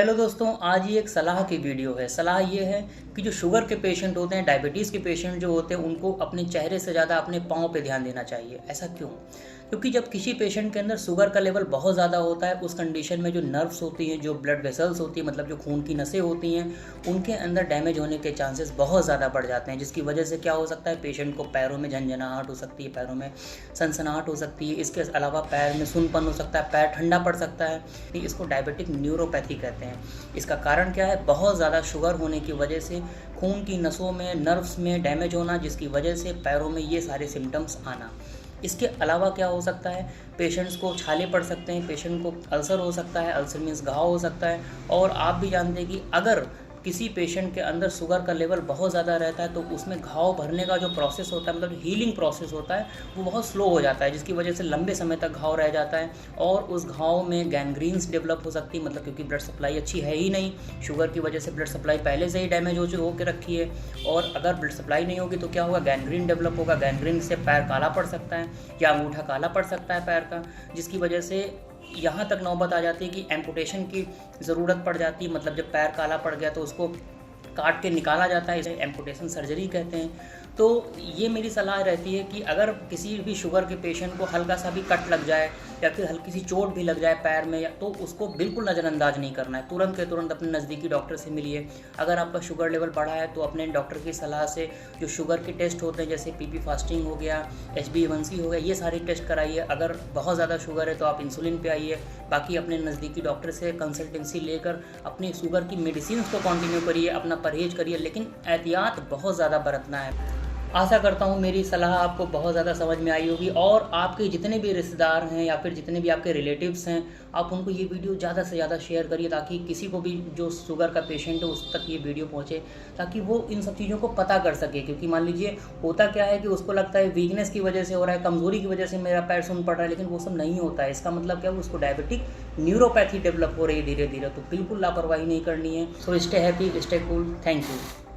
Hello दोस्तों, आज ये एक सलाह की वीडियो है। सलाह ये है कि जो शुगर के पेशेंट होते हैं, डायबिटीज़ के पेशेंट जो होते हैं, उनको अपने चेहरे से ज़्यादा अपने पाँव पे ध्यान देना चाहिए। ऐसा क्यों? क्योंकि जब किसी पेशेंट के अंदर शुगर का लेवल बहुत ज़्यादा होता है, उस कंडीशन में जो नर्व्स होती हैं, जो ब्लड वेसल्स होती हैं, मतलब जो खून की नसें होती हैं, उनके अंदर डैमेज होने के चांसेस बहुत ज़्यादा बढ़ जाते हैं, जिसकी वजह से क्या हो सकता है, पेशेंट को पैरों में झंझनाहट हो सकती है, पैरों में सनसनाहट हो सकती है। इसके अलावा पैर में सुन्नपन हो सकता है, पैर ठंडा पड़ सकता है। इसको डायबिटिक न्यूरोपैथी कहते हैं। इसका कारण क्या है? बहुत ज़्यादा शुगर होने की वजह से खून की नसों में, नर्व्स में डैमेज होना, जिसकी वजह से पैरों में ये सारे सिम्टम्स आना। इसके अलावा क्या हो सकता है, पेशेंट्स को छाले पड़ सकते हैं, पेशेंट को अल्सर हो सकता है, अल्सर मीन्स घाव हो सकता है। और आप भी जानते हैं कि अगर किसी पेशेंट के अंदर शुगर का लेवल बहुत ज़्यादा रहता है तो उसमें घाव भरने का जो प्रोसेस होता है, मतलब हीलिंग प्रोसेस होता है, वो बहुत स्लो हो जाता है, जिसकी वजह से लंबे समय तक घाव रह जाता है और उस घाव में गैंग्रीन्स डेवलप हो सकती है। मतलब क्योंकि ब्लड सप्लाई अच्छी है ही नहीं, शुगर की वजह से ब्लड सप्लाई पहले से ही डैमेज हो के रखी है, और अगर ब्लड सप्लाई नहीं होगी तो क्या होगा, गैंग्रीन डेवलप होगा। गैंग्रीन से पैर काला पड़ सकता है या अंगूठा काला पड़ सकता है पैर का, जिसकी वजह से यहाँ तक नौबत आ जाती है कि एम्पुटेशन की ज़रूरत पड़ जाती है। मतलब जब पैर काला पड़ गया तो उसको काट के निकाला जाता है, इसे एम्पुटेशन सर्जरी कहते हैं। तो ये मेरी सलाह रहती है कि अगर किसी भी शुगर के पेशेंट को हल्का सा भी कट लग जाए या फिर हल्की सी चोट भी लग जाए पैर में, तो उसको बिल्कुल नज़रअंदाज नहीं करना है। तुरंत के तुरंत अपने नज़दीकी डॉक्टर से मिलिए। अगर आपका शुगर लेवल बढ़ा है तो अपने डॉक्टर की सलाह से जो शुगर के टेस्ट होते हैं, जैसे पीपी फास्टिंग हो गया, HbA1c हो गया, ये सारे टेस्ट कराइए। अगर बहुत ज़्यादा शुगर है तो आप इंसुलिन पे आइए। बाकी अपने नज़दीकी डॉक्टर से कंसल्टेंसी लेकर अपनी शुगर की मेडिसिन को कंटिन्यू करिए, अपना परहेज़ करिए, लेकिन एहतियात बहुत ज़्यादा बरतना है। आशा करता हूँ मेरी सलाह आपको बहुत ज़्यादा समझ में आई होगी, और आपके जितने भी रिश्तेदार हैं या फिर जितने भी आपके रिलेटिव्स हैं, आप उनको ये वीडियो ज़्यादा से ज़्यादा शेयर करिए, ताकि किसी को भी जो शुगर का पेशेंट है उस तक ये वीडियो पहुँचे, ताकि वो इन सब चीज़ों को पता कर सके। क्योंकि मान लीजिए होता क्या है कि उसको लगता है वीकनेस की वजह से हो रहा है, कमज़ोरी की वजह से मेरा पैर सुन पड़ रहा है, लेकिन वो सब नहीं होता है। इसका मतलब क्या है, उसको डायबिटिक न्यूरोपैथी डेवलप हो रही है धीरे धीरे। तो बिल्कुल लापरवाही नहीं करनी है। So stay happy, stay cool. Thank you.